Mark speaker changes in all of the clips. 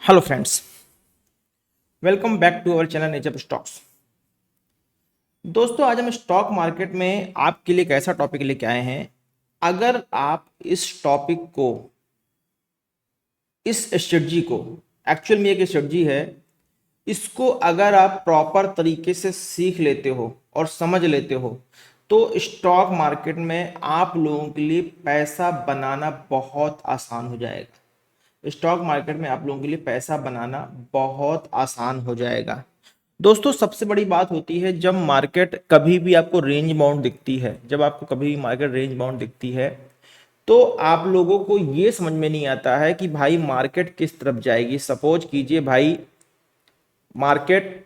Speaker 1: Hello friends, welcome back to our channel nature stocks. दोस्तों, आज हम स्टॉक मार्केट में आपके लिए एक ऐसा टॉपिक लेके आए हैं। अगर आप इस टॉपिक को, इस स्ट्रेटजी को, एक्चुअल में एक स्ट्रेटजी है, इसको अगर आप प्रॉपर तरीके से सीख लेते हो और समझ लेते हो तो स्टॉक मार्केट में आप लोगों के लिए पैसा बनाना बहुत आसान हो जाएगा। स्टॉक मार्केट में आप लोगों के लिए पैसा बनाना बहुत आसान हो जाएगा। दोस्तों, सबसे बड़ी बात होती है जब मार्केट कभी भी आपको रेंज बाउंड दिखती है, जब आपको कभी भी मार्केट रेंज बाउंड दिखती है तो आप लोगों को ये समझ में नहीं आता है कि भाई मार्केट किस तरफ जाएगी। सपोज कीजिए भाई, मार्केट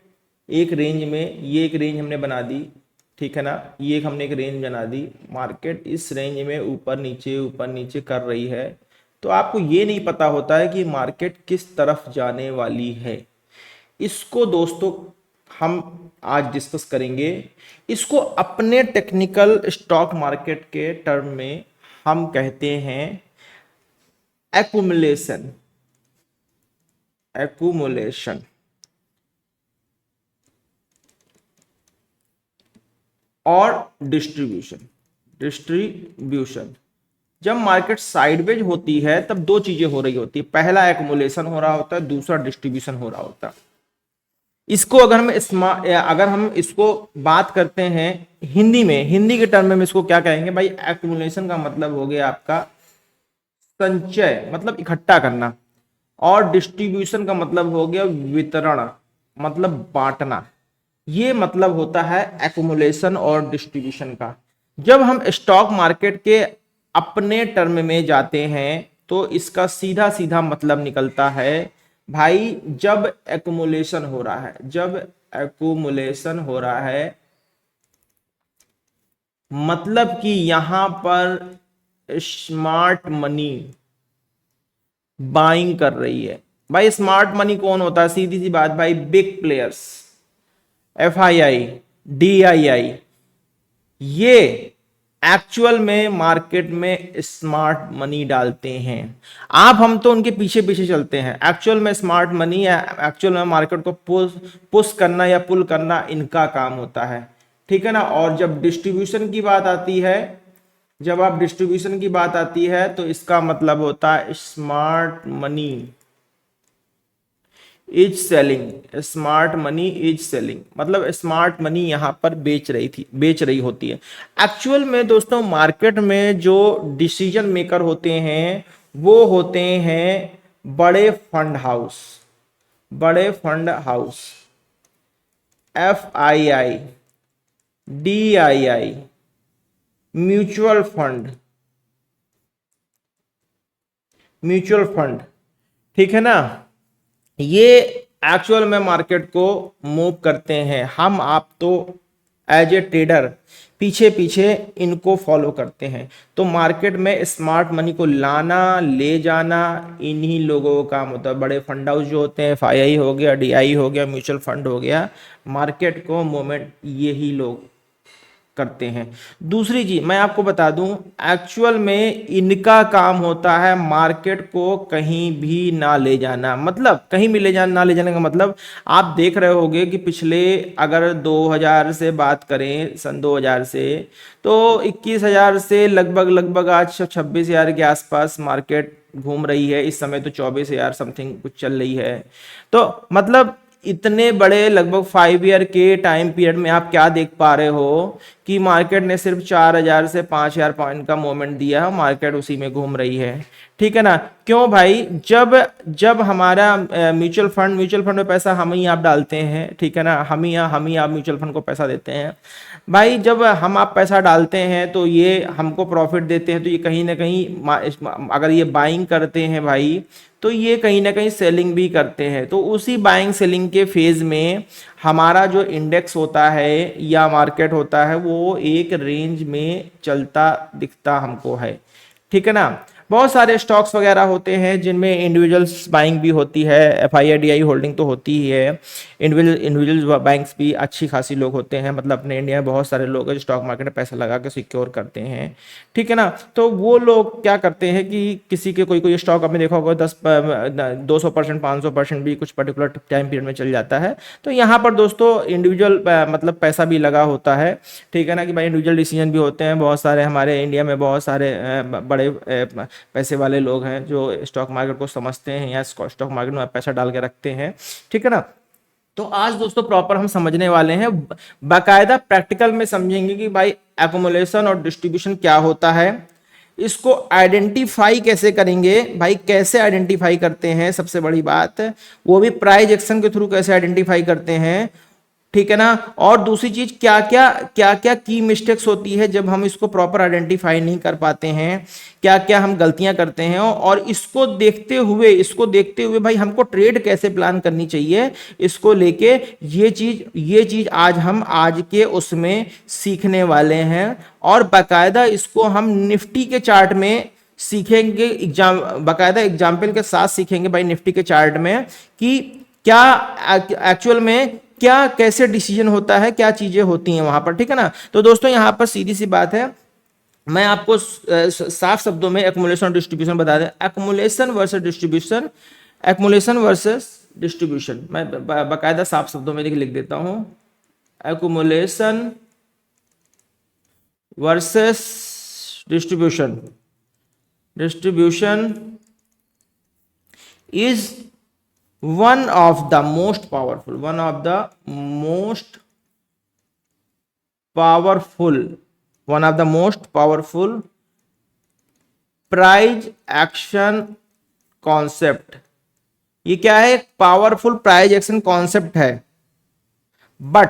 Speaker 1: एक रेंज में, ये एक रेंज हमने बना दी, ठीक है ना, ये एक हमने एक रेंज बना दी, मार्केट इस रेंज में ऊपर नीचे कर रही है, तो आपको ये नहीं पता होता है कि मार्केट किस तरफ जाने वाली है। इसको दोस्तों हम आज डिस्कस करेंगे। इसको अपने टेक्निकल स्टॉक मार्केट के टर्म में हम कहते हैं एक्यूमुलेशन। एक्यूमुलेशन और डिस्ट्रीब्यूशन। डिस्ट्रीब्यूशन जब मार्केट साइडवेज होती है तब दो चीजें हो रही होती है। पहला एक्यूमुलेशन हो रहा होता है, दूसरा डिस्ट्रीब्यूशन हो रहा होता है। इसको अगर हम इसको बात करते हैं हिंदी में, हिंदी के टर्म में इसको क्या कहेंगे भाई? एक्यूमुलेशन का मतलब हो गया आपका संचय, मतलब इकट्ठा करना, और डिस्ट्रीब्यूशन का मतलब हो गया वितरण, मतलब बांटना। ये मतलब होता है एक्यूमुलेशन और डिस्ट्रीब्यूशन का। जब हम स्टॉक मार्केट के अपने टर्म में जाते हैं तो इसका सीधा सीधा मतलब निकलता है भाई, जब एक्यूमुलेशन हो रहा है, जब एक्यूमुलेशन हो रहा है मतलब कि यहां पर स्मार्ट मनी बाइंग कर रही है। भाई स्मार्ट मनी कौन होता है? सीधी सी बात भाई, बिग प्लेयर्स, FII, DII, ये एक्चुअल में मार्केट में स्मार्ट मनी डालते हैं। आप हम तो उनके पीछे पीछे चलते हैं। एक्चुअल में स्मार्ट मनी या एक्चुअल में मार्केट को पुश करना या पुल करना इनका काम होता है, ठीक है ना। और जब डिस्ट्रीब्यूशन की बात आती है, जब आप डिस्ट्रीब्यूशन की बात आती है तो इसका मतलब होता है smart money is selling. Smart money is selling मतलब स्मार्ट मनी यहां पर बेच रही होती है। एक्चुअल में दोस्तों मार्केट में जो डिसीजन मेकर होते हैं वो होते हैं बड़े फंड हाउस, बड़े fund house, FII, DII, mutual fund, mutual fund, ठीक है ना। ये एक्चुअल में मार्केट को मूव करते हैं। हम आप तो एज ए ट्रेडर पीछे पीछे इनको फॉलो करते हैं। तो मार्केट में स्मार्ट मनी को लाना ले जाना इन्हीं लोगों का काम होता है। बड़े फंड हाउस जो होते हैं, FII हो गया, DI हो गया, म्यूचुअल फंड हो गया, मार्केट को मूवमेंट यही लोग करते हैं। दूसरी चीज मैं आपको बता दूं, एक्चुअल में इनका काम होता है मार्केट को कहीं भी ना ले जाना। मतलब कहीं भी ले जाना, ना ले जाने का मतलब आप देख रहे होंगे कि पिछले, अगर 2000 से बात करें, सन 2000 से, तो 21,000 से लगभग लगभग आज 26,000 के आसपास मार्केट घूम रही है। इस समय तो 24,000 समथिंग कुछ चल रही है। तो मतलब इतने बड़े लगभग 5 ईयर के टाइम पीरियड में आप क्या देख पा रहे हो कि मार्केट ने सिर्फ 4,000 से 5,000 पॉइंट का मूवमेंट दिया है, मार्केट उसी में घूम रही है, ठीक है ना। क्यों भाई? जब जब हमारा म्यूचुअल फंड में पैसा हम ही आप डालते हैं, ठीक है ना, हम ही आप म्यूचुअल फंड को पैसा देते हैं। भाई जब हम आप पैसा डालते हैं तो ये हमको प्रॉफिट देते हैं, तो ये कहीं ना कहीं अगर ये बाइंग करते हैं भाई, तो ये कहीं ना कहीं सेलिंग भी करते हैं। तो उसी बाइंग सेलिंग के फेज में हमारा जो इंडेक्स होता है या मार्केट होता है वो एक रेंज में चलता दिखता हमको है, ठीक है ना। बहुत सारे स्टॉक्स वगैरह होते हैं जिनमें इंडिविजुअल्स बाइंग भी होती है, FII होल्डिंग तो होती ही है। इंडिविजुअल बैंक्स भी अच्छी खासी लोग होते हैं, मतलब अपने इंडिया में बहुत सारे लोग हैं जो स्टॉक मार्केट में पैसा लगा के सिक्योर करते हैं, ठीक है ना। तो वो लोग क्या करते हैं कि किसी के कोई कोई स्टॉक आपने देखा होगा 200% 500% भी कुछ पर्टिकुलर टाइम पीरियड में चल जाता है। तो यहाँ पर दोस्तों इंडिविजुअल मतलब पैसा भी लगा होता है, ठीक है ना, कि भाई इंडिविजुअल डिसीजन भी होते हैं। बहुत सारे हमारे इंडिया में बहुत सारे बड़े पैसे वाले लोग हैं जो स्टॉक मार्केट को समझते हैं या स्टॉक मार्केट में पैसा डाल के रखते हैं, ठीक है ना। तो आज दोस्तों प्रॉपर हम समझने वाले हैं, बाकायदा प्रैक्टिकल में समझेंगे कि भाई एक्युमुलेशन और डिस्ट्रीब्यूशन क्या होता है, इसको आइडेंटिफाई कैसे करेंगे भाई, कैसे आइडेंटिफाई करते हैं, सबसे बड़ी बात वो भी प्राइस एक्शन के थ्रू कैसे आइडेंटिफाई करते हैं, ठीक है ना। और दूसरी चीज क्या क्या की मिस्टेक्स होती है जब हम इसको प्रॉपर आइडेंटिफाई नहीं कर पाते हैं, क्या क्या हम गलतियां करते हैं, और इसको देखते हुए भाई हमको ट्रेड कैसे प्लान करनी चाहिए, इसको लेके ये चीज आज हम आज के उसमें सीखने वाले हैं। और बाकायदा इसको हम निफ्टी के चार्ट में सीखेंगे, बाकायदा एग्जाम्पल के साथ सीखेंगे भाई निफ्टी के चार्ट में कि क्या एक्चुअल में क्या कैसे डिसीजन होता है, क्या चीजें होती हैं वहां पर, ठीक है ना। तो दोस्तों यहां पर सीधी सी बात है, मैं आपको साफ शब्दों में एक्युमुलेशन और डिस्ट्रीब्यूशन बता दें। Accumulation versus distribution, accumulation versus distribution मैं बाकायदा साफ शब्दों में लिख देता हूं। Accumulation versus distribution, distribution is one of the most powerful price action concept. ये क्या है, पावरफुल प्राइज एक्शन कॉन्सेप्ट है, but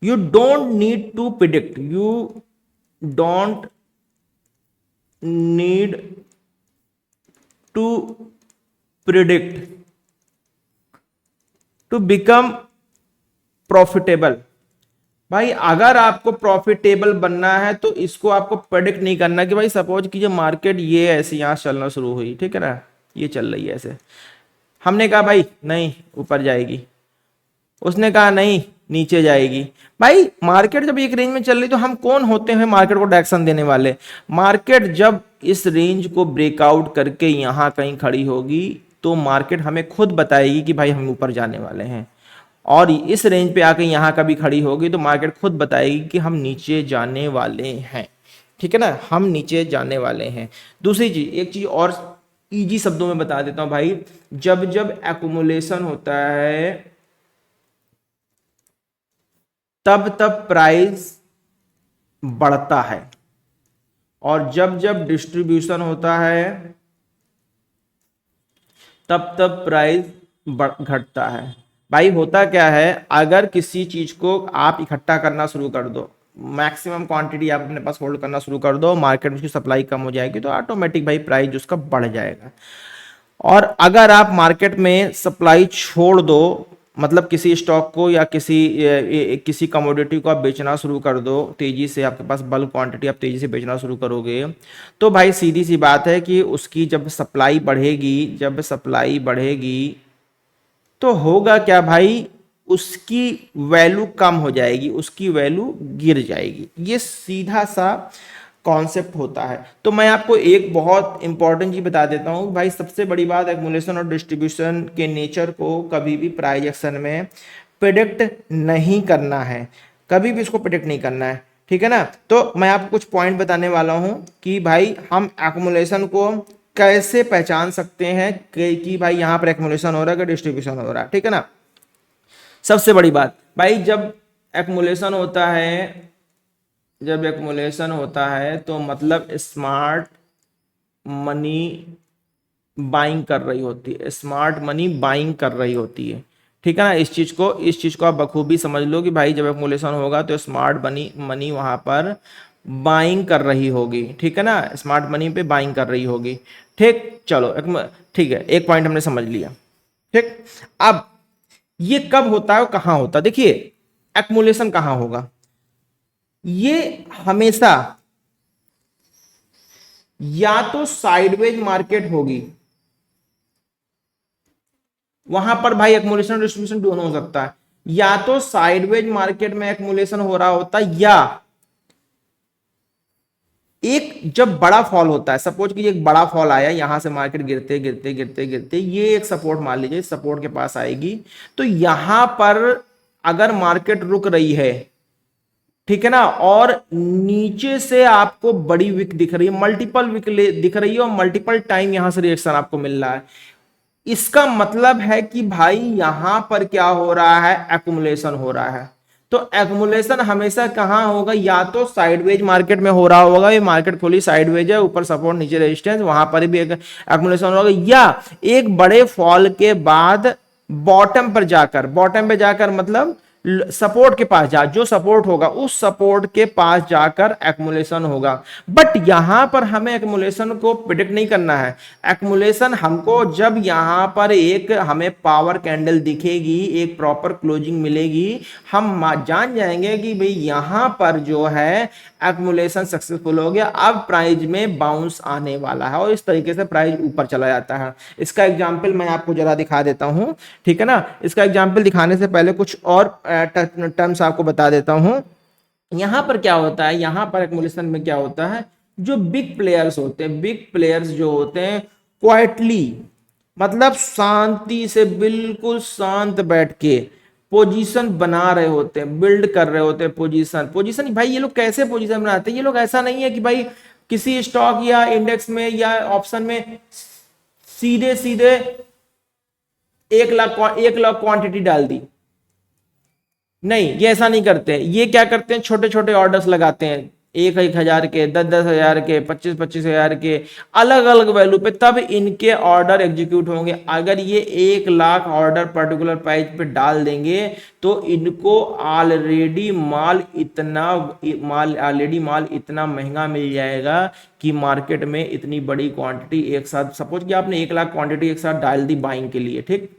Speaker 1: you don't need to predict, you don't need to predict to become profitable। भाई अगर आपको profitable बनना है तो इसको आपको प्रेडिक्ट नहीं करना कि भाई सपोज कीजिए मार्केट ये ऐसे यहां चलना शुरू हुई, ठीक है ना, ये चल रही है ऐसे, हमने कहा भाई नहीं ऊपर जाएगी, उसने कहा नहीं नीचे जाएगी। भाई मार्केट जब एक रेंज में चल रही तो हम कौन होते हैं मार्केट को डायरेक्शन देने वाले। मार्केट जब इस रेंज को ब्रेकआउट करके यहां कहीं खड़ी होगी तो मार्केट हमें खुद बताएगी कि भाई हम ऊपर जाने वाले हैं, और इस रेंज पे आके यहां कभी खड़ी होगी तो मार्केट खुद बताएगी कि हम नीचे जाने वाले हैं, ठीक है ना, हम नीचे जाने वाले हैं। दूसरी चीज, एक चीज और इजी शब्दों में बता देता हूं भाई, जब जब एक्युमुलेशन होता है तब तब प्राइस बढ़ता है, और जब जब डिस्ट्रीब्यूशन होता है तब तब प्राइस घटता है। भाई होता क्या है, अगर किसी चीज को आप इकट्ठा करना शुरू कर दो, मैक्सिमम क्वांटिटी आप अपने पास होल्ड करना शुरू कर दो, मार्केट में उसकी सप्लाई कम हो जाएगी तो ऑटोमेटिक भाई प्राइस उसका बढ़ जाएगा। और अगर आप मार्केट में सप्लाई छोड़ दो, मतलब किसी स्टॉक को या किसी कमोडिटी को आप बेचना शुरू कर दो तेजी से, आपके पास बल्क क्वांटिटी आप तेजी से बेचना शुरू करोगे, तो भाई सीधी सी बात है कि उसकी जब सप्लाई बढ़ेगी तो होगा क्या भाई, उसकी वैल्यू कम हो जाएगी, उसकी वैल्यू गिर जाएगी। ये सीधा सा कॉन्सेप्ट होता है। तो मैं आपको एक बहुत इंपॉर्टेंट चीज बता देता हूं भाई, सबसे बड़ी बात, एक्युमुलेशन और डिस्ट्रीब्यूशन के नेचर को कभी भी प्राइस एक्शन में प्रेडिक्ट नहीं करना है, कभी भी इसको प्रेडिक्ट नहीं करना है, ठीक है ना। तो मैं आपको कुछ पॉइंट बताने वाला हूं कि भाई हम एक्युमुलेशन को कैसे पहचान सकते हैं कि भाई यहां पर एक्युमुलेशन हो रहा है कि डिस्ट्रीब्यूशन हो रहा है, ठीक है ना। सबसे बड़ी बात भाई, जब एक्युमुलेशन होता है तो मतलब स्मार्ट मनी बाइंग कर रही होती है, ठीक है ना। इस चीज को आप बखूबी समझ लो कि भाई जब एक्युमुलेशन होगा तो स्मार्ट मनी वहां पर बाइंग कर रही होगी, ठीक है ना, स्मार्ट मनी पे बाइंग कर रही होगी, ठीक। चलो ठीक है, एक पॉइंट हमने समझ लिया, ठीक। अब ये कब होता है और कहां होता है, देखिए एक्युमुलेशन कहां होगा, ये हमेशा या तो साइडवेज मार्केट होगी, वहां पर भाई एक्मुलेशन डिस्ट्रीब्यूशन दोनों हो सकता है, या तो साइडवेज मार्केट में एक्मुलेशन हो रहा होता है, या एक जब बड़ा फॉल होता है, सपोज कि एक बड़ा फॉल आया, यहां से मार्केट गिरते गिरते गिरते गिरते ये एक सपोर्ट मान लीजिए, सपोर्ट के पास आएगी, तो यहां पर अगर मार्केट रुक रही है, ठीक है ना, और नीचे से आपको बड़ी विक दिख रही है, मल्टीपल विक दिख रही है, और मल्टीपल टाइम यहां से रिएक्शन आपको मिल रहा है, इसका मतलब है कि भाई यहां पर क्या हो रहा है, एक्युमुलेशन हो रहा है। तो एक्युमुलेशन हमेशा कहां होगा, या तो साइडवेज मार्केट में हो रहा होगा, ये मार्केट खुली साइडवेज है, ऊपर सपोर्ट नीचे रेजिस्टेंस, वहां पर भी एक एक्युमुलेशन होगा, या एक बड़े फॉल के बाद बॉटम पे जाकर मतलब सपोर्ट के पास जा, जो सपोर्ट होगा उस सपोर्ट के पास जाकर एक्युमुलेशन होगा। बट यहां पर हमें एक्युमुलेशन को प्रिडिक्ट नहीं करना है, एक्युमुलेशन हमको जब यहां पर एक हमें पावर कैंडल दिखेगी, एक प्रॉपर क्लोजिंग मिलेगी, हम जान जाएंगे कि भाई यहां पर जो है एक्युमुलेशन सक्सेसफुल हो गया, अब प्राइस में बाउंस आने वाला है, और इस तरीके से प्राइस ऊपर चला जाता है। इसका एग्जांपल मैं आपको जरा दिखा देता हूं, ठीक है ना। इसका एग्जांपल दिखाने से पहले कुछ और टर्म्स आपको बता देता हूं। यहां पर क्या होता है, यहां पर एक्मुलेशन में क्या होता है, जो बिग प्लेयर्स होते हैं, बिग प्लेयर्स जो होते हैं क्वाइटली, मतलब शांति से, बिल्कुल शांत बैठ के पोजीशन बना रहे होते हैं, बिल्ड कर रहे होते हैं पोजीशन भाई ये लोग कैसे पोजीशन बनाते हैं, ये लोग ऐसा नहीं है कि भाई किसी स्टॉक या इंडेक्स में या ऑप्शन में सीधे सीधे 1 लाख क्वांटिटी डाल दी, नहीं ये ऐसा नहीं करते। ये क्या करते हैं, छोटे छोटे ऑर्डर्स लगाते हैं, 1,000 के, 10,000 के, 25,000 के, अलग अलग वैल्यू पे, तब इनके ऑर्डर एग्जीक्यूट होंगे। अगर ये 1 लाख ऑर्डर पर्टिकुलर प्राइस पे डाल देंगे तो इनको ऑलरेडी माल इतना महंगा मिल जाएगा कि मार्केट में इतनी बड़ी क्वांटिटी एक साथ, सपोज कि आपने 1 लाख क्वांटिटी एक साथ डाल दी बाइंग के लिए, ठीक,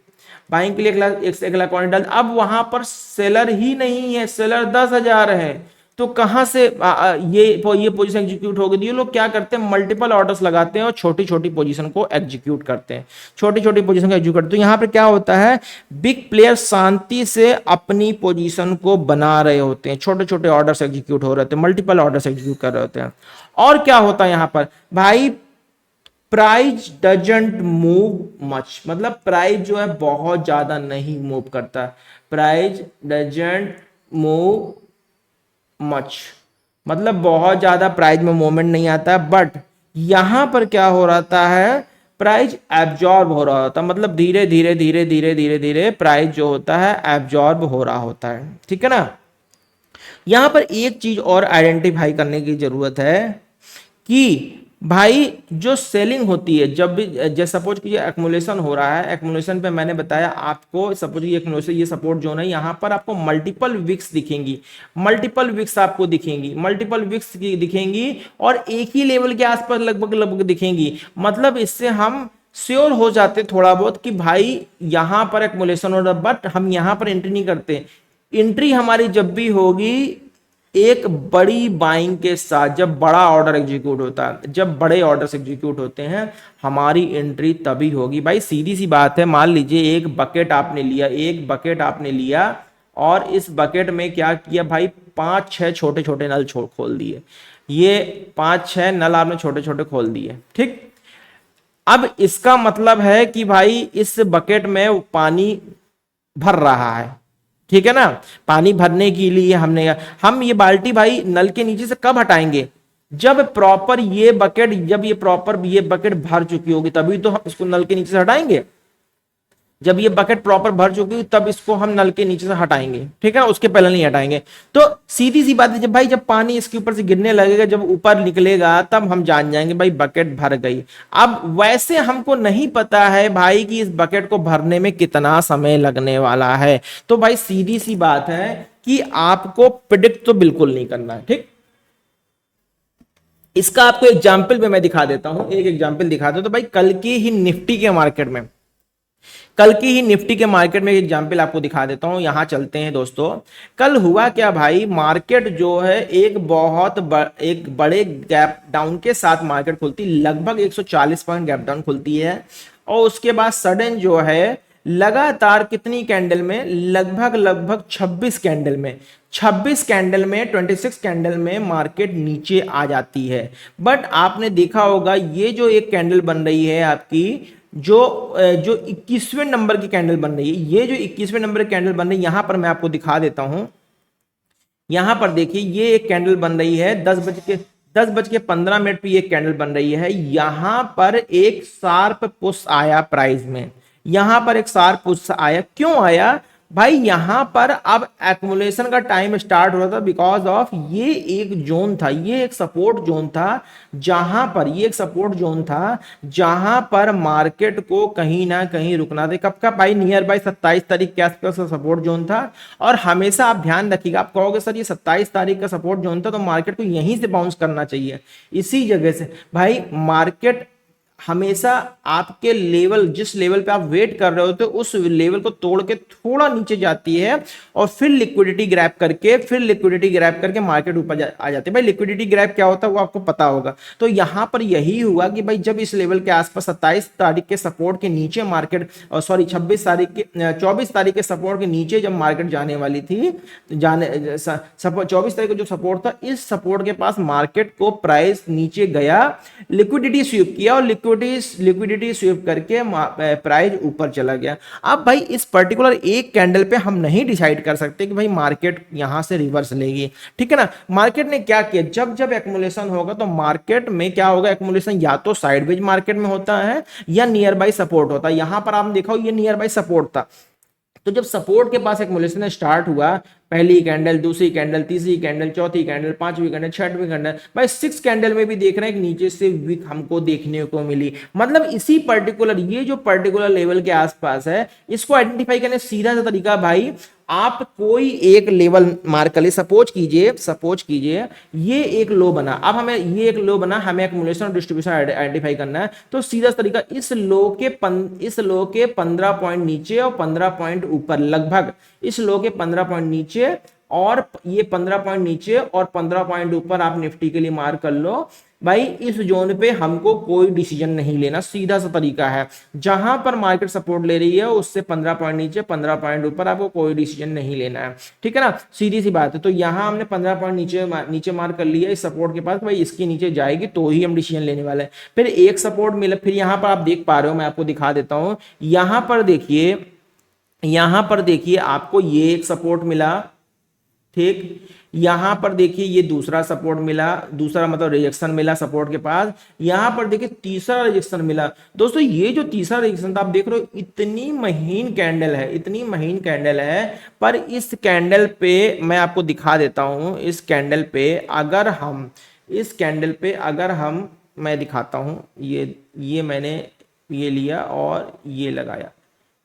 Speaker 1: बाइंग के लिए 1 लाख क्वांटिटी डाल, अब वहां पर सेलर ही नहीं है, सेलर 10,000 है, तो कहां से ये पोजीशन एग्जीक्यूट होगी। ये लोग क्या करते हैं, मल्टीपल ऑर्डर्स लगाते हैं और छोटी छोटी पोजीशन को एग्जीक्यूट करते हैं, छोटी छोटी पोजीशन को एग्जीक्यूट करते हैं। तो यहां पे क्या होता है, बिग प्लेयर शांति से अपनी पोजीशन को बना रहे होते हैं, छोटे छोटे ऑर्डर्स एग्जीक्यूट हो रहे होते हैं, मल्टीपल ऑर्डर्स एग्जीक्यूट कर रहे होते हैं। और क्या होता है यहां पर भाई, प्राइस डजंट मूव मच, मतलब प्राइस जो है बहुत ज्यादा नहीं मूव करता, प्राइस डजंट मूव मच, मतलब बहुत ज्यादा प्राइस में मूवमेंट नहीं आता। बट यहां पर क्या हो रहा है, प्राइस एब्जॉर्ब हो रहा होता है, मतलब धीरे धीरे धीरे धीरे धीरे धीरे प्राइस जो होता है एब्जॉर्ब हो रहा होता है, ठीक है ना। यहां पर एक चीज और आइडेंटिफाई करने की जरूरत है कि भाई जो सेलिंग होती है, जब भी जैसे सपोज कि एक्मुलेशन हो रहा है, एक्मुलेशन पे मैंने बताया आपको, सपोज ये एक्मुलेशन, ये सपोर्ट जोन है, यहाँ पर आपको मल्टीपल विक्स दिखेंगी, मल्टीपल विक्स आपको दिखेंगी, मल्टीपल विक्स दिखेंगी, और एक ही लेवल के आसपास लगभग लगभग दिखेंगी। मतलब इससे हम श्योर हो जाते थोड़ा बहुत कि भाई यहाँ पर एक्मुलेशन हो रहा, बट हम यहाँ पर एंट्री नहीं करते। एंट्री हमारी जब भी होगी एक बड़ी बाइंग के साथ, जब बड़ा ऑर्डर एग्जीक्यूट होता है, जब बड़े ऑर्डर्स एग्जीक्यूट होते हैं, हमारी एंट्री तभी होगी। भाई सीधी सी बात है, मान लीजिए एक बकेट आपने लिया, और इस बकेट में क्या किया भाई, 5-6 छोटे छोटे नल खोल दिए, ये 5-6 नल आपने छोटे छोटे खोल दिए, ठीक। अब इसका मतलब है कि भाई इस बकेट में पानी भर रहा है, ठीक है ना। पानी भरने के लिए हम ये बाल्टी भाई नल के नीचे से कब हटाएंगे, जब प्रॉपर ये बकेट भर चुकी होगी, तभी तो हम इसको नल के नीचे से हटाएंगे। जब ये बकेट प्रॉपर भर चुकी होगी तब इसको हम नल के नीचे से हटाएंगे, ठीक है ना, उसके पहले नहीं हटाएंगे। तो सीधी सी बात है, जब पानी इसके ऊपर से गिरने लगेगा, जब ऊपर निकलेगा, तब हम जान जाएंगे भाई बकेट भर गई। अब वैसे हमको नहीं पता है भाई कि इस बकेट को भरने में कितना समय लगने वाला है, तो भाई सीधी सी बात है कि आपको प्रिडिक्ट तो बिल्कुल नहीं करना है, ठीक। इसका आपको एग्जाम्पल में मैं दिखा देता हूं, एक एग्जाम्पल दिखा दो। तो भाई कल की ही निफ्टी के मार्केट में कल की ही निफ्टी के मार्केट में एग्जांपल आपको दिखा देता हूं, यहां चलते हैं दोस्तों। कल हुआ क्या भाई, मार्केट जो है एक बड़े गैप डाउन के साथ मार्केट खुलती, लगभग 140 पॉइंट गैप डाउन खुलती है, और उसके बाद सडन जो है लगातार कितनी कैंडल में, लगभग लगभग 26 कैंडल में, 26 कैंडल में 26 कैंडल में मार्केट नीचे आ जाती है। बट आपने देखा होगा ये जो एक कैंडल बन रही है आपकी, जो 21वें नंबर की कैंडल बन रही है, ये जो 21वें नंबर की कैंडल बन रही है, यहां पर मैं आपको दिखा देता हूं। यहां पर देखिए ये एक कैंडल बन रही है 10 बज के 15 मिनट पे, ये कैंडल बन रही है। यहां पर एक शार्प पुश आया प्राइस में, यहां पर एक शार्प पुश आया, क्यों आया भाई, यहां पर अब एक्मुलेशन का टाइम स्टार्ट हो रहा था, बिकॉज ऑफ ये एक जोन था, ये एक सपोर्ट जोन था, जहां पर ये एक सपोर्ट जोन था जहां पर मार्केट को कहीं ना कहीं रुकना था। कब का भाई, नियर बाई 27 तारीख के आसपास का सपोर्ट जोन था। और हमेशा आप ध्यान रखिएगा, आप कहोगे सर ये 27 तारीख का सपोर्ट जोन था, तो मार्केट को यहीं से बाउंस करना चाहिए, इसी जगह से। भाई मार्केट हमेशा आपके लेवल, जिस लेवल पे आप वेट कर रहे होते हो, उस लेवल को तोड़ के थोड़ा नीचे जाती है, और फिर लिक्विडिटी ग्रैब करके मार्केट ऊपर आ जाती है। भाई लिक्विडिटी ग्रैब क्या होता है वो आपको पता होगा। तो यहां पर यही हुआ कि भाई जब इस लेवल के आसपास 27 तारीख के सपोर्ट के नीचे मार्केट, सॉरी 24 तारीख के सपोर्ट के नीचे जब मार्केट जाने वाली थी, 24 तारीख का जो सपोर्ट था, इस सपोर्ट के पास मार्केट को प्राइस नीचे गया, लिक्विडिटी स्वीप किया, और लिक्विडिटी स्वीप करके प्राइस ऊपर चला गया। अब भाई इस पर्टिकुलर एक कैंडल पे हम नहीं डिसाइड कर सकते कि भाई मार्केट यहां से रिवर्स लेगी, ठीक है ना। मार्केट ने क्या किया, जब जब एक्मुलेशन होगा तो मार्केट में क्या होगा, एक्मुलेशन या तो साइडवेज मार्केट में होता है या नियर बाई सपोर्ट होता है। यहां पर आप देखो ये नियर बाई सपोर्ट था, तो जब सपोर्ट के पास एक्मुलेशन स्टार्ट हुआ, पहली कैंडल, दूसरी कैंडल, तीसरी कैंडल, चौथी कैंडल, पांचवी कैंडल, छठवीं कैंडल, भाई 6 कैंडल में भी देख रहे हैं कि नीचे से वीक हमको देखने को मिली। मतलब इसी पर्टिकुलर, ये जो पर्टिकुलर लेवल के आसपास है, इसको आइडेंटिफाई करने सीधा सा तरीका भाई, आप कोई एक लेवल मार्क कर लिए, सपोज कीजिए ये एक लो बना, अब हमें ये एक लो बना, हमें एक्मुलेशन और डिस्ट्रीब्यूशन आइडेंटिफाई करना है। तो सीधा तरीका, इस लो के 15 पॉइंट नीचे और 15 पॉइंट ऊपर, लगभग इस लो के 15 पॉइंट नीचे और ये 15 पॉइंट नीचे और 15 पॉइंट ऊपर आप निफ्टी के लिए मार्क कर लो। भाई इस जोन पे हमको कोई डिसीजन नहीं लेना, सीधा सा तरीका है। जहां पर मार्केट सपोर्ट ले रही है उससे 15 पॉइंट नीचे, 15 पॉइंट ऊपर आपको कोई डिसीजन नहीं लेना है, ठीक है ना, सीधी सी बात है। तो यहां हमने 15 पॉइंट नीचे मार्क कर लिया इस सपोर्ट के पास, भाई इसके नीचे जाएगी तो ही हम डिसीजन लेने वाले हैं। फिर एक सपोर्ट मिला, फिर यहां पर आप देख पा रहे हो, मैं आपको दिखा देता हूं, यहां पर देखिए आपको ये एक सपोर्ट मिला, ठीक। यहां पर देखिए ये दूसरा सपोर्ट मिला, दूसरा मतलब रिजेक्शन मिला सपोर्ट के पास। यहां पर देखिए तीसरा रिजेक्शन मिला। दोस्तों ये जो तीसरा रिजेक्शन था आप देख रहे हो, इतनी महीन कैंडल है, इतनी महीन कैंडल है। पर इस कैंडल पे मैं आपको दिखा देता हूं, इस कैंडल पे अगर हम मैं दिखाता हूं, ये मैंने ये लिया और ये लगाया,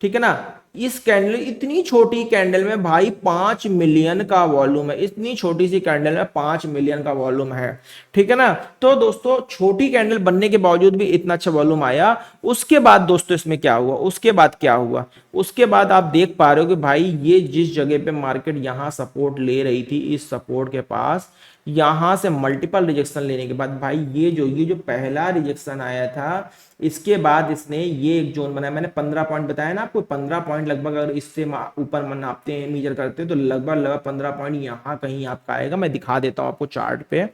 Speaker 1: ठीक है ना। इस कैंडल, इतनी छोटी कैंडल में भाई 5 मिलियन का वॉल्यूम है, इतनी छोटी सी कैंडल में 5 मिलियन का वॉल्यूम है, ठीक है ना। तो दोस्तों छोटी कैंडल बनने के बावजूद भी इतना अच्छा वॉल्यूम आया। उसके बाद दोस्तों इसमें क्या हुआ, उसके बाद आप देख पा रहे हो कि भाई ये जिस जगह पे मार्केट यहां सपोर्ट ले रही थी, इस सपोर्ट के पास यहां से मल्टीपल रिजेक्शन लेने के बाद भाई ये जो पहला रिजेक्शन आया था, इसके बाद इसने ये एक जोन बनाया। मैंने 15 पॉइंट बताया ना आपको, 15 पॉइंट लगभग अगर इससे ऊपर नापते हैं, मेजर करते हैं, तो लगभग 15 पॉइंट यहां कहीं आपका आएगा। मैं दिखा देता हूं आपको चार्ट पे,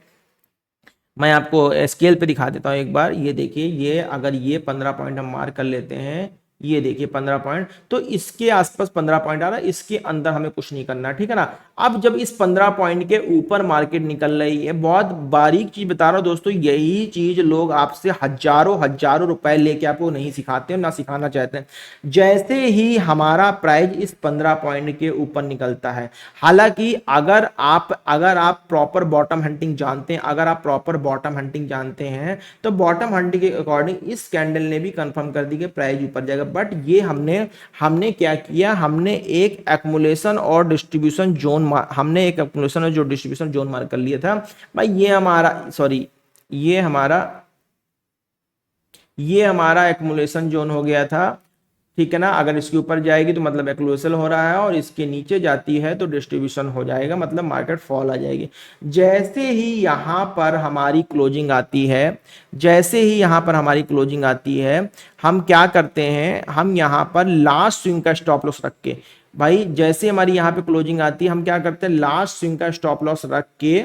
Speaker 1: मैं आपको स्केल पे दिखा देता हूं एक बार। ये देखिए, ये अगर ये 15 पॉइंट हम मार्क कर लेते हैं, ये देखिए 15 पॉइंट, तो इसके आसपास 15 पॉइंट आ रहा है, इसके अंदर हमें कुछ नहीं करना, ठीक है ना। अब जब इस 15 पॉइंट के ऊपर मार्केट निकल रही है, बहुत बारीक चीज बता रहा हूं दोस्तों, यही चीज लोग आपसे हजारों रुपए लेके आपको नहीं सिखाते हैं, ना सिखाना चाहते हैं। जैसे ही हमारा प्राइस इस 15 पॉइंट के ऊपर निकलता है, हालांकि अगर आप प्रॉपर बॉटम हंटिंग जानते हैं, तो बॉटम हंटिंग के अकॉर्डिंग इस कैंडल ने भी कंफर्म कर दी कि प्राइस ऊपर जाएगा। बट ये हमने क्या किया, हमने एक एक्मुलेशन और डिस्ट्रीब्यूशन जोन मार्क कर लिया था भाई। ये हमारा एक्मुलेशन जोन हो गया था, ठीक है ना। अगर इसके ऊपर जाएगी तो मतलब एक्लूसल हो रहा है, और इसके नीचे जाती है तो डिस्ट्रीब्यूशन हो जाएगा, मतलब मार्केट फॉल आ जाएगी। जैसे ही यहाँ पर हमारी क्लोजिंग आती है, जैसे ही यहाँ पर हमारी क्लोजिंग आती है, हम क्या करते हैं, हम यहाँ पर लास्ट स्विंग का स्टॉप लॉस रख के, भाई जैसे हमारी यहाँ पे क्लोजिंग आती है, हम क्या करते हैं, लास्ट स्विंग का स्टॉप लॉस रख के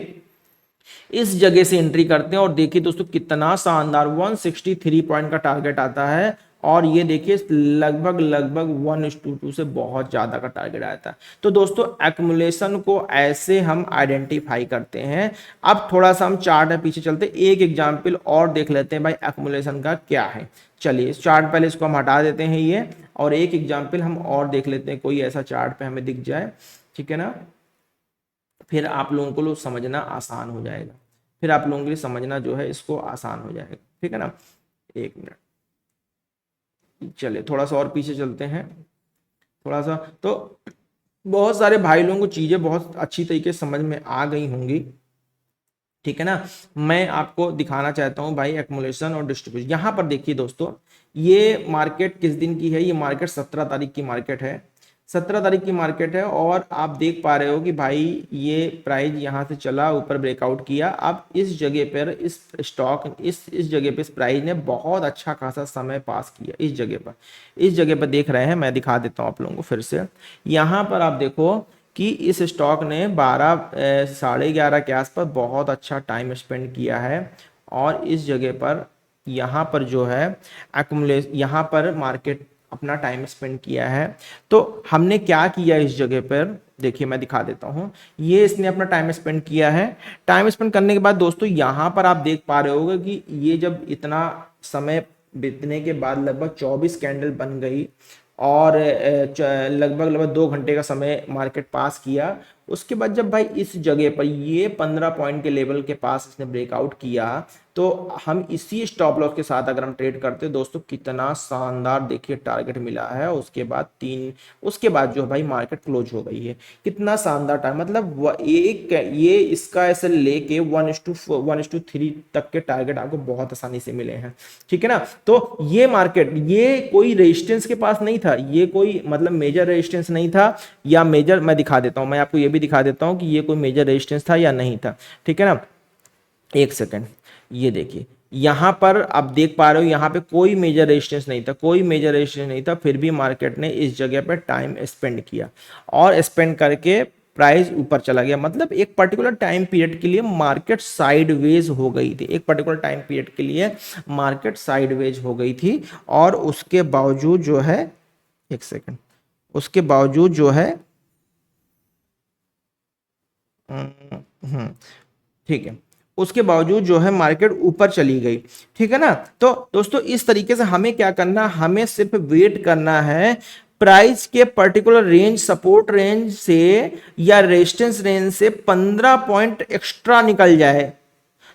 Speaker 1: इस जगह से एंट्री करते हैं। और देखिए दोस्तों कितना शानदार 163 पॉइंट का टारगेट आता है, और ये देखिए लगभग लगभग 1:2 से बहुत ज्यादा का टारगेट आता है। तो दोस्तों एक्मुलेशन को ऐसे हम आइडेंटिफाई करते हैं। अब थोड़ा सा हम चार्ट में पीछे चलते, एक एग्जाम्पल और देख लेते हैं भाई एक्मुलेशन का क्या है। चलिए इस चार्ट पहले इसको हम हटा देते हैं ये, और एक एग्जाम्पल हम और देख लेते हैं, कोई ऐसा चार्ट पे हमें दिख जाए, ठीक है ना। फिर आप लोगों को समझना आसान हो जाएगा, फिर आप लोगों के लिए समझना जो है इसको आसान हो जाएगा, ठीक है ना। एक मिनट, चलिए थोड़ा सा और पीछे चलते हैं, थोड़ा सा। तो बहुत सारे भाई लोगों को चीज़ें बहुत अच्छी तरीके से समझ में आ गई होंगी, ठीक है ना। मैं आपको दिखाना चाहता हूं भाई एक्मुलेशन और डिस्ट्रीब्यूशन। यहां पर देखिए दोस्तों, ये मार्केट किस दिन की है, ये मार्केट 17 तारीख की मार्केट है, 17 तारीख की मार्केट है। और आप देख पा रहे हो कि भाई ये प्राइस यहां से चला ऊपर, ब्रेकआउट किया। अब इस जगह पर इस स्टॉक इस जगह पे इस प्राइस ने बहुत अच्छा खासा समय पास किया। इस जगह पर देख रहे हैं, मैं दिखा देता हूं आप लोगों को फिर से। यहां पर आप देखो कि इस स्टॉक ने 11:30 के आसपास बहुत अच्छा टाइम स्पेंड किया है, और इस जगह पर यहाँ पर जो है एक्मुलेट, यहाँ पर मार्केट अपना टाइम स्पेंड किया है। तो हमने क्या किया इस जगह पर, देखिए मैं दिखा देता हूँ। ये इसने अपना टाइम स्पेंड किया है। टाइम स्पेंड करने के बाद दोस्तों यहाँ पर आप देख पा रहे होगे कि ये जब इतना समय बीतने के बाद लगभग 24 कैंडल बन गई, और लगभग लगभग 2 घंटे का समय मार्केट पास किया। उसके बाद जब भाई इस जगह पर ये 15 पॉइंट के लेवल के पास इसने ब्रेकआउट किया, तो हम इसी स्टॉप लॉस के साथ अगर हम ट्रेड करते हैं दोस्तों, कितना शानदार देखिए टारगेट मिला है। उसके बाद जो भाई मार्केट क्लोज हो गई है, कितना शानदार टाइम, मतलब ये इसका ऐसे लेके 1:3 तक के टारगेट आपको बहुत आसानी से मिले हैं, ठीक है ना। तो ये मार्केट, ये कोई रेजिस्टेंस के पास नहीं था, ये कोई मतलब मेजर रेजिस्टेंस नहीं था, या मेजर, मैं दिखा देता हूं, मैं आपको ये भी दिखा देता हूं कि ये कोई मेजर रेजिस्टेंस था या नहीं था, ठीक है ना। एक सेकंड, ये देखिए यहां पर आप देख पा रहे हो, यहां पे कोई मेजर रेजिस्टेंस नहीं था, कोई मेजर रेजिस्टेंस नहीं था, फिर भी मार्केट ने इस जगह पे टाइम स्पेंड किया, और स्पेंड करके प्राइस ऊपर चला गया। मतलब एक पर्टिकुलर टाइम पीरियड के लिए मार्केट साइडवेज हो गई थी, एक पर्टिकुलर टाइम पीरियड के लिए मार्केट साइडवेज हो गई थी, और उसके बावजूद जो है, एक सेकंड, उसके बावजूद जो है, ठीक है, उसके बावजूद जो है मार्केट ऊपर चली गई, ठीक है ना। तो दोस्तों इस तरीके से हमें क्या करना, हमें सिर्फ वेट करना है प्राइस के पर्टिकुलर रेंज, सपोर्ट रेंज से या रेजिस्टेंस रेंज से 15 पॉइंट एक्स्ट्रा निकल जाए,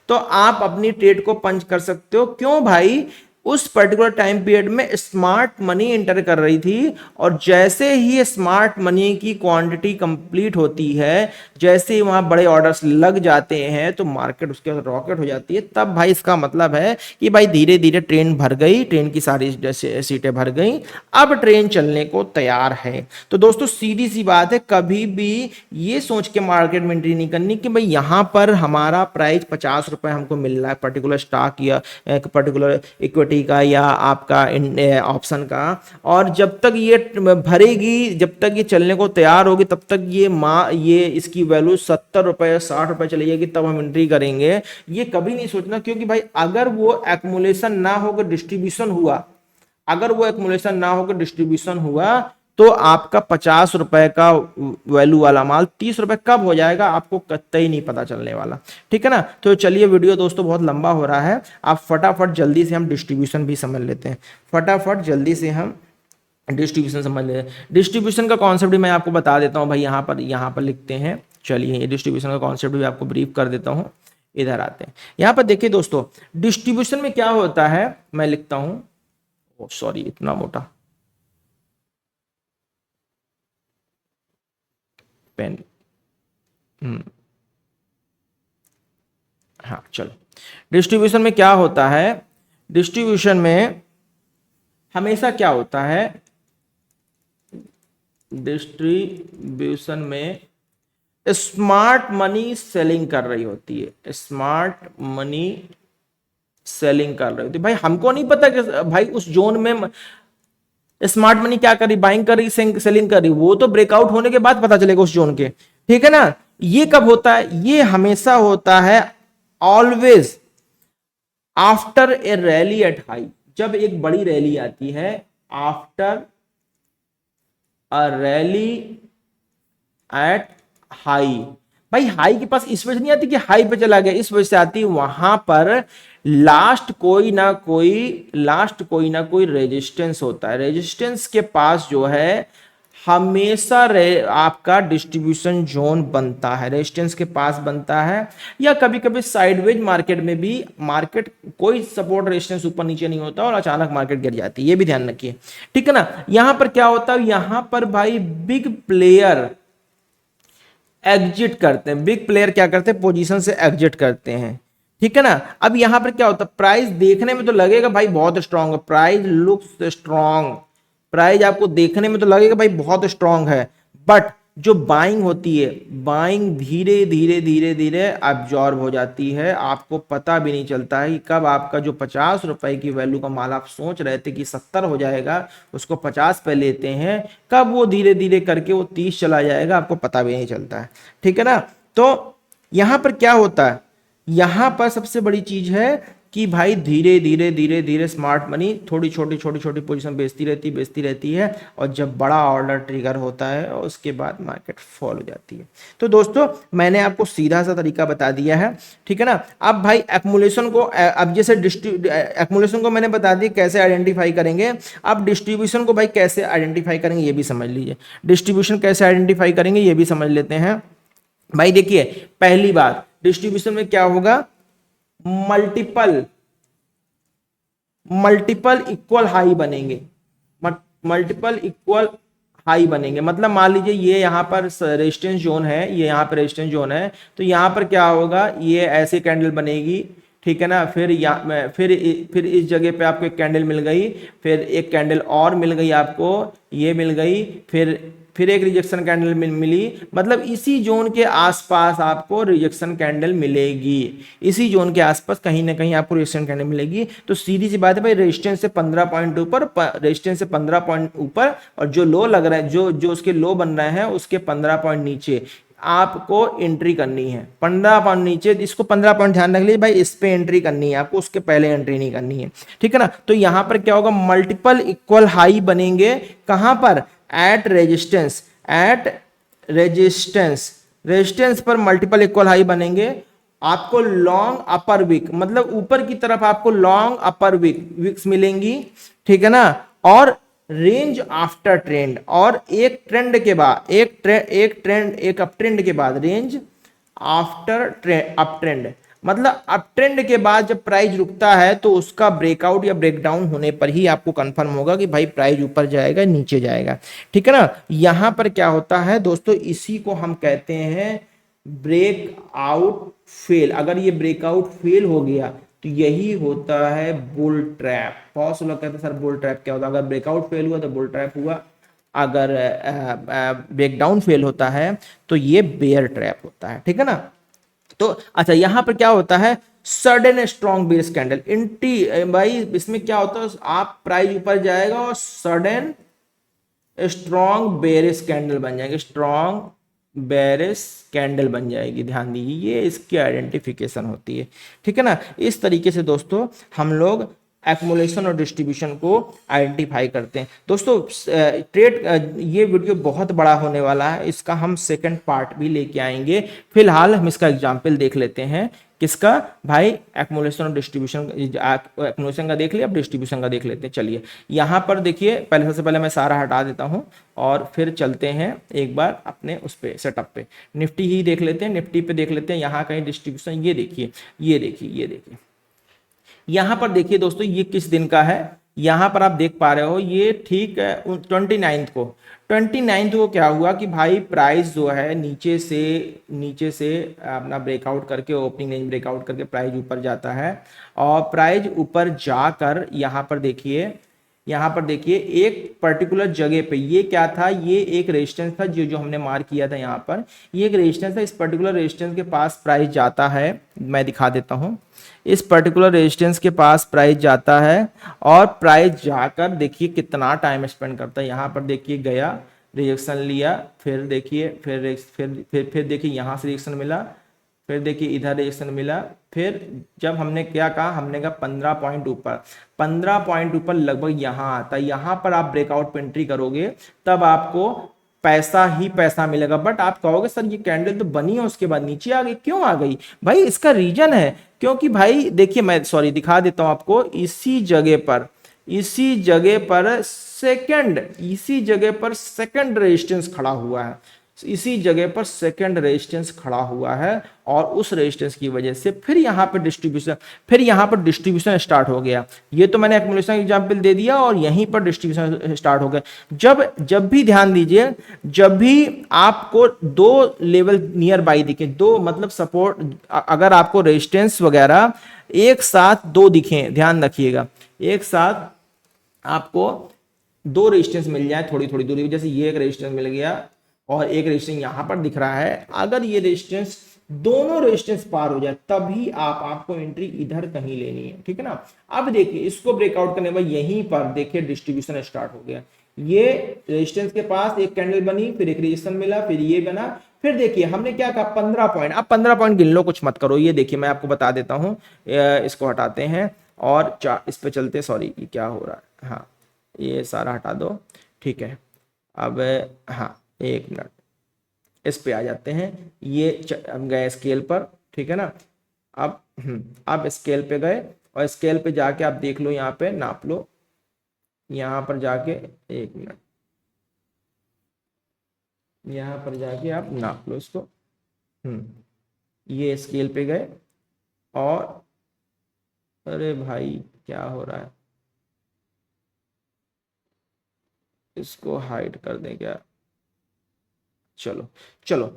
Speaker 1: तो आप अपनी ट्रेड को पंच कर सकते हो। क्यों भाई, उस पर्टिकुलर टाइम पीरियड में स्मार्ट मनी एंटर कर रही थी, और जैसे ही स्मार्ट मनी की क्वांटिटी कंप्लीट होती है, जैसे ही वहां बड़े ऑर्डर्स लग जाते हैं, तो मार्केट उसके बाद रॉकेट हो जाती है। तब भाई इसका मतलब है कि भाई धीरे धीरे ट्रेन भर गई, ट्रेन की सारी सीटें भर गई, अब ट्रेन चलने को तैयार है। तो दोस्तों सीधी सी बात है, कभी भी ये सोच के मार्केट में एंट्री नहीं करनी कि भाई यहां पर हमारा प्राइस 50 रुपए हमको मिल रहा है पर्टिकुलर स्टॉक या एक पर्टिकुलर इक्विटी का या आपका ऑप्शन का, और जब तक ये भरेगी, जब तक ये चलने को तैयार होगी, तब तक ये इसकी वैल्यू 70 रुपए 60 रुपए चली जाएगी, तब हम एंट्री करेंगे। ये कभी नहीं सोचना, क्योंकि भाई अगर वो एक्मुलेशन ना होकर डिस्ट्रीब्यूशन हुआ, अगर वो एक्मुलेशन ना होकर डिस्ट्रीब्यूशन हुआ, तो आपका 50 रुपए का वैल्यू वाला माल 30 रुपए कब हो जाएगा आपको कतई नहीं पता चलने वाला, ठीक है ना। तो चलिए वीडियो दोस्तों बहुत लंबा हो रहा है, आप फटाफट जल्दी से हम डिस्ट्रीब्यूशन भी समझ लेते हैं, फटाफट जल्दी से हम डिस्ट्रीब्यूशन समझ लेते हैं। डिस्ट्रीब्यूशन का कॉन्सेप्ट भी मैं आपको बता देता हूं भाई, यहाँ पर लिखते हैं। चलिए ये डिस्ट्रीब्यूशन का कॉन्सेप्ट भी आपको ब्रीफ कर देता हूं, इधर आते हैं। यहाँ पर देखिए दोस्तों, डिस्ट्रीब्यूशन में क्या होता है, मैं लिखता हूं, सॉरी इतना मोटा पेन, हाँ चलो। डिस्ट्रीब्यूशन में क्या होता है, डिस्ट्रीब्यूशन में हमेशा क्या होता है, डिस्ट्रीब्यूशन में स्मार्ट मनी सेलिंग कर रही होती है, स्मार्ट मनी सेलिंग कर रही होती है। भाई हमको नहीं पता कि भाई उस जोन में स्मार्ट मनी क्या कर रही, बाइंग कर रही, सेलिंग कर रही, वो तो ब्रेकआउट होने के बाद पता चलेगा उस जोन के, ठीक है ना। ये कब होता है, ये हमेशा होता है always after a rally at high, जब एक बड़ी रैली आती है, after a rally at high. भाई हाई के पास इस वजह नहीं आती कि हाई पे चला गया, इस वजह से आती है वहां पर लास्ट कोई ना कोई रेजिस्टेंस होता है, रेजिस्टेंस के पास जो है हमेशा आपका डिस्ट्रीब्यूशन जोन बनता है, रेजिस्टेंस के पास बनता है। या कभी कभी साइडवेज मार्केट में भी मार्केट कोई सपोर्ट रेजिस्टेंस ऊपर नीचे नहीं होता और अचानक मार्केट गिर जाती है, ये भी ध्यान रखिए, ठीक है ना। यहां पर क्या होता है, यहां पर भाई बिग प्लेयर एग्जिट करते हैं, बिग प्लेयर क्या करते हैं, पोजीशन से एग्जिट करते हैं, ठीक है ना। अब यहां पर क्या होता है, प्राइस देखने में तो लगेगा भाई बहुत स्ट्रांग है, प्राइस लुक्स स्ट्रांग, प्राइस आपको देखने में तो लगेगा भाई बहुत स्ट्रांग है, बट जो बाइंग होती है, बाइंग धीरे धीरे धीरे धीरे अब्जॉर्ब हो जाती है, आपको पता भी नहीं चलता है कि कब आपका जो 50 रुपए की वैल्यू का माल आप सोच रहे थे कि 70 हो जाएगा, उसको 50 पे लेते हैं, कब वो धीरे धीरे करके वो 30 चला जाएगा, आपको पता भी नहीं चलता है, ठीक है ना। तो यहां पर क्या होता है, यहां पर सबसे बड़ी चीज है कि भाई धीरे धीरे धीरे धीरे स्मार्ट मनी थोड़ी छोटी छोटी छोटी पोजीशन बेचती रहती है, और जब बड़ा ऑर्डर ट्रिगर होता है और उसके बाद मार्केट फॉल हो जाती है। तो दोस्तों मैंने आपको सीधा सा तरीका बता दिया है, ठीक है ना। अब भाई एक्मुलेशन को, अब जैसे एक्मुलेशन को मैंने बता दिया कैसे आइडेंटिफाई करेंगे, अब डिस्ट्रीब्यूशन को भाई कैसे आइडेंटिफाई करेंगे ये भी समझ लीजिए, डिस्ट्रीब्यूशन कैसे आइडेंटिफाई करेंगे ये भी समझ लेते हैं। भाई देखिए पहली बात, डिस्ट्रीब्यूशन में क्या होगा, मल्टीपल इक्वल हाई बनेंगे, मल्टीपल इक्वल हाई बनेंगे, मतलब मान लीजिए ये यहां पर रेजिस्टेंस जोन है, ये यहां पर रेजिस्टेंस जोन है, तो यहां पर क्या होगा, ये ऐसे कैंडल बनेगी, ठीक है ना। फिर इस जगह पे आपको एक कैंडल मिल गई, फिर एक कैंडल और मिल गई आपको, ये मिल गई, फिर एक रिजेक्शन कैंडल मिली, मतलब इसी जोन के आसपास आपको रिजेक्शन कैंडल मिलेगी, इसी जोन के आसपास कहीं ना कहीं आपको रिजेक्शन कैंडल मिलेगी। तो सीधी सी बात है भाई, रेजिस्टेंस से 15 पॉइंट ऊपर, रेजिस्टेंस से 15 पॉइंट ऊपर, और जो लो लग रहा है, जो उसके लो बन रहे हैं उसके 15 पॉइंट नीचे आपको एंट्री करनी है, 15 पॉइंट नीचे, इसको 15 पॉइंट ध्यान रख लीजिए भाई, इस पे एंट्री करनी है आपको, उसके पहले एंट्री नहीं करनी है, ठीक है ना। तो यहां पर क्या होगा, मल्टीपल इक्वल हाई बनेंगे, कहां पर, एट रेजिस्टेंस पर मल्टीपल इक्वल हाई बनेंगे। आपको लॉन्ग अपर वीक, मतलब ऊपर की तरफ आपको लॉन्ग अपर वीक्स मिलेंगी, ठीक है ना। और रेंज आफ्टर ट्रेंड, और एक ट्रेंड के बाद एक अप ट्रेंड के बाद रेंज आफ्टर अप ट्रेंड, मतलब अप ट्रेंड के बाद जब प्राइस रुकता है तो उसका ब्रेकआउट या ब्रेकडाउन होने पर ही आपको कंफर्म होगा कि भाई प्राइस ऊपर जाएगा नीचे जाएगा, ठीक है ना। यहां पर क्या होता है दोस्तों, इसी को हम कहते हैं ब्रेकआउट फेल। अगर ये ब्रेकआउट फेल हो गया तो यही होता है बुल ट्रैप। बहुत से लोग कहते हैं सर बुल ट्रैप क्या होता है, अगर ब्रेकआउट फेल हुआ तो बुल ट्रैप हुआ, अगर ब्रेकडाउन फेल होता है तो ये बेयर ट्रैप होता है, ठीक है ना। तो अच्छा यहां पर क्या होता है, सडन स्ट्रॉन्ग बेयरिश कैंडल इंटी, भाई इसमें क्या होता है, आप प्राइस ऊपर जाएगा और सडन स्ट्रॉन्ग बेयरिश कैंडल बन जाएंगे, स्ट्रॉन्ग बेयरिश कैंडल बन जाएगी, ध्यान दीजिए ये इसकी आइडेंटिफिकेशन होती है, ठीक है ना। इस तरीके से दोस्तों हम लोग एक्मुलेशन और डिस्ट्रीब्यूशन को आइडेंटिफाई करते हैं। दोस्तों ट्रेड ये वीडियो बहुत बड़ा होने वाला है, इसका हम सेकंड पार्ट भी लेके आएंगे। फिलहाल हम इसका एग्जाम्पल देख लेते हैं, किसका भाई, एक्मुलेशन और डिस्ट्रीब्यूशन। एक्मुलेशन का देख लिया, अब डिस्ट्रीब्यूशन का देख लेते हैं। चलिए यहां पर देखिए, पहले सबसे पहले मैं सारा हटा देता हूं और फिर चलते हैं एक बार अपने उस पे सेटअप पे, निफ्टी ही देख लेते हैं, निफ्टी पे देख लेते हैं यहाँ कहीं डिस्ट्रीब्यूशन। ये देखिए ये देखिए ये देखिए, यहां पर देखिए दोस्तों ये किस दिन का है, यहां पर आप देख पा रहे हो ये ठीक 29 को, 29 को क्या हुआ कि भाई प्राइस जो है नीचे से अपना ब्रेकआउट करके, ओपनिंग रेंज ब्रेकआउट करके प्राइस ऊपर जाता है, और प्राइस ऊपर जाकर यहां पर देखिए यहाँ पर देखिए एक पर्टिकुलर जगह पे ये क्या था, ये एक रेजिस्टेंस था जो जो हमने मार्क किया था यहाँ पर, ये एक रेजिस्टेंस है। इस पर्टिकुलर रेजिस्टेंस के पास प्राइस जाता है, मैं दिखा देता हूँ। इस पर्टिकुलर रेजिस्टेंस के पास प्राइस जाता है और प्राइस जाकर देखिए कितना टाइम स्पेंड करता है। यहाँ पर देखिए गया, रिएक्शन लिया, फिर देखिए फिर देखिए यहाँ से रिएक्शन मिला, फिर देखिए इधर रिएक्शन मिला, फिर जब हमने क्या कहा, हमने कहा 15 पॉइंट ऊपर, 15 पॉइंट ऊपर लगभग यहाँ आता है। यहाँ पर आप ब्रेकआउट पे एंट्री करोगे तब आपको पैसा ही पैसा मिलेगा। बट आप कहोगे सर ये कैंडल तो बनी है उसके बाद नीचे आ गई, क्यों आ गई भाई? इसका रीजन है, क्योंकि भाई देखिए मैं सॉरी दिखा देता हूं आपको, इसी जगह पर सेकंड रेजिस्टेंस खड़ा हुआ है, इसी जगह पर सेकंड रेजिस्टेंस खड़ा हुआ है और उस रेजिस्टेंस की वजह से फिर यहाँ पर डिस्ट्रीब्यूशन स्टार्ट हो गया। ये तो मैंने एक्युमुलेशन एग्जांपल दे दिया और यहीं पर डिस्ट्रीब्यूशन स्टार्ट हो गया। जब भी ध्यान दीजिए, जब भी आपको दो लेवल नियर बाई दिखे, दो मतलब सपोर्ट, अगर आपको रेजिस्टेंस वगैरह एक साथ दो दिखे, ध्यान रखिएगा, एक साथ आपको दो रेजिस्टेंस मिल जाए थोड़ी थोड़ी दूरी, जैसे ये एक रेजिस्टेंस मिल गया और एक रेजिस्टेंस यहां पर दिख रहा है, अगर ये रेजिस्टेंस दोनों रेजिस्टेंस पार हो जाए तभी आपको एंट्री इधर कहीं लेनी है, ठीक है ना। अब देखिए इसको ब्रेकआउट करने बाद यहीं पर देखिए डिस्ट्रीब्यूशन स्टार्ट हो गया। ये रेजिस्टेंस के पास एक कैंडल बनी, फिर एक रेजिस्टेंस मिला, फिर ये बना, फिर देखिए हमने क्या कहा 15 पॉइंट। अब 15 पॉइंट गिन लो, कुछ मत करो। ये देखिए मैं आपको बता देता हूं, इसको हटाते हैं और इस पे चलते, सॉरी ये क्या हो रहा है, हाँ ये सारा हटा दो, ठीक है। अब हाँ एक मिनट, इस पे आ जाते हैं। ये हम गए स्केल पर, ठीक है ना। अब स्केल पे गए और स्केल पे जाके आप देख लो, यहाँ पे नाप लो, यहाँ पर जाके एक मिनट, यहाँ पर जाके आप नाप लो इसको। ये स्केल पे गए और अरे भाई क्या हो रहा है, इसको हाइड कर दें क्या? चलो चलो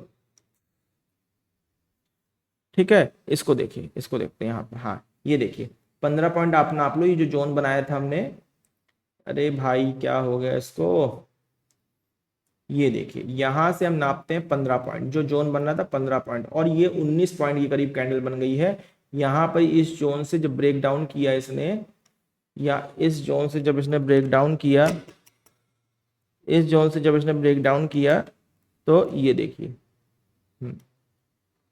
Speaker 1: ठीक है, इसको देखिए, इसको देखते हैं यहाँ पर। हाँ ये देखिए 15 पॉइंट आप नाप लो, ये जो जोन बनाया था हमने, अरे भाई क्या हो गया इसको, ये देखिए यहां से हम नापते हैं 15 पॉइंट, जो जोन बन रहा था 15 पॉइंट, और ये 19 पॉइंट के करीब कैंडल बन गई है। यहाँ पर इस जोन से जब ब्रेक डाउन किया इसने, या इस जोन से जब इसने ब्रेक डाउन किया, इस जोन से जब इसने ब्रेक डाउन किया, तो ये देखिए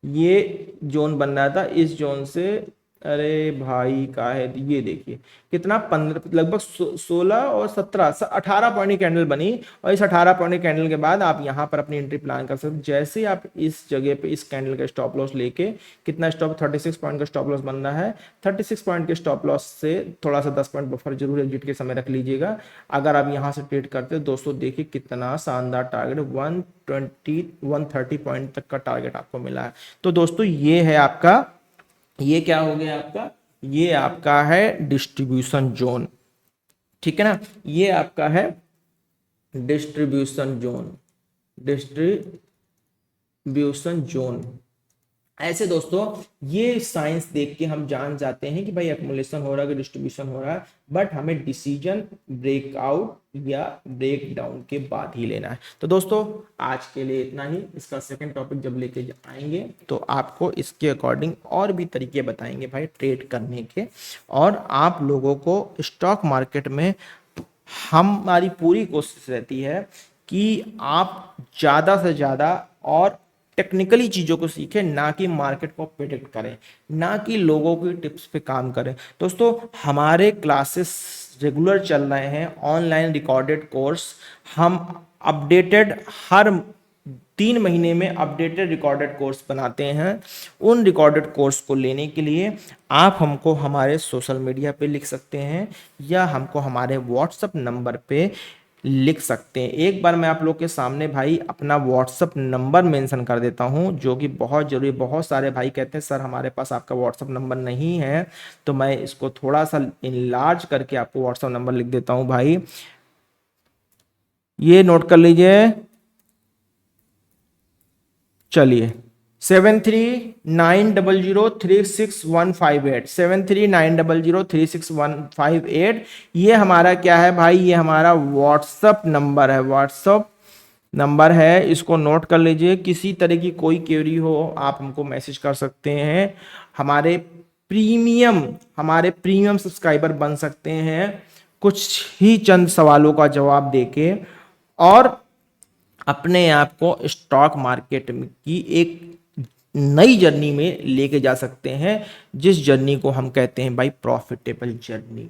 Speaker 1: ये जोन बन रहा था इस जोन से, अरे भाई का है, ये देखिए कितना 15 लगभग 16 और 17 18 पॉइंट की कैंडल बनी। और इस 18 पॉइंट की कैंडल के बाद आप यहाँ पर अपनी एंट्री प्लान कर सकते। जैसे आप इस जगह पे इस कैंडल का स्टॉप लॉस लेके, कितना स्टॉप 36 पॉइंट का स्टॉप लॉस बन रहा है, 36 पॉइंट के स्टॉप लॉस से थोड़ा सा 10 पॉइंट बफर जरूर एग्जिट के समय रख लीजिएगा। अगर आप यहाँ से ट्रेड करते हो दोस्तों, देखिए कितना शानदार टारगेट 130 पॉइंट तक का टारगेट आपको मिला है। तो दोस्तों ये है आपका, ये क्या हो गया आपका, ये आपका है डिस्ट्रीब्यूशन जोन, ठीक है ना। ये आपका है डिस्ट्रीब्यूशन जोन। ऐसे दोस्तों ये साइंस देख के हम जान जाते हैं कि भाई एक्युमुलेशन हो रहा है कि डिस्ट्रीब्यूशन हो रहा है, बट हमें डिसीजन ब्रेकआउट या ब्रेक डाउन के बाद ही लेना है। तो दोस्तों आज के लिए इतना ही। इसका सेकंड टॉपिक जब लेके आएंगे तो आपको इसके अकॉर्डिंग और भी तरीके बताएंगे भाई ट्रेड करने के, और आप लोगों को स्टॉक मार्केट में हमारी पूरी कोशिश रहती है कि आप ज़्यादा से ज़्यादा और टेक्निकली चीज़ों को सीखें, ना कि मार्केट को प्रिडिक्ट करें, ना कि लोगों की टिप्स पे काम करें। दोस्तों हमारे क्लासेस रेगुलर चल रहे हैं, ऑनलाइन रिकॉर्डेड कोर्स, हम अपडेटेड हर 3 महीने में अपडेटेड रिकॉर्डेड कोर्स बनाते हैं। उन रिकॉर्डेड कोर्स को लेने के लिए आप हमको हमारे सोशल मीडिया पे लिख सकते हैं या हमको हमारे व्हाट्सएप नंबर पे लिख सकते हैं। एक बार मैं आप लोग के सामने भाई अपना व्हाट्सएप नंबर मेंशन कर देता हूं, जो कि बहुत जरूरी। बहुत सारे भाई कहते हैं सर हमारे पास आपका व्हाट्सएप नंबर नहीं है, तो मैं इसको थोड़ा सा इनलार्ज करके आपको व्हाट्सएप नंबर लिख देता हूं भाई, ये नोट कर लीजिए। चलिए 7390036158, 7390036158। ये हमारा क्या है भाई, ये हमारा व्हाट्सअप नंबर है, व्हाट्सअप नंबर है, इसको नोट कर लीजिए। किसी तरह की कोई क्वेरी हो आप हमको मैसेज कर सकते हैं। हमारे प्रीमियम सब्सक्राइबर बन सकते हैं कुछ ही चंद सवालों का जवाब देके, और अपने आप को स्टॉक मार्केट की एक नई जर्नी में लेके जा सकते हैं, जिस जर्नी को हम कहते हैं भाई प्रॉफिटेबल जर्नी।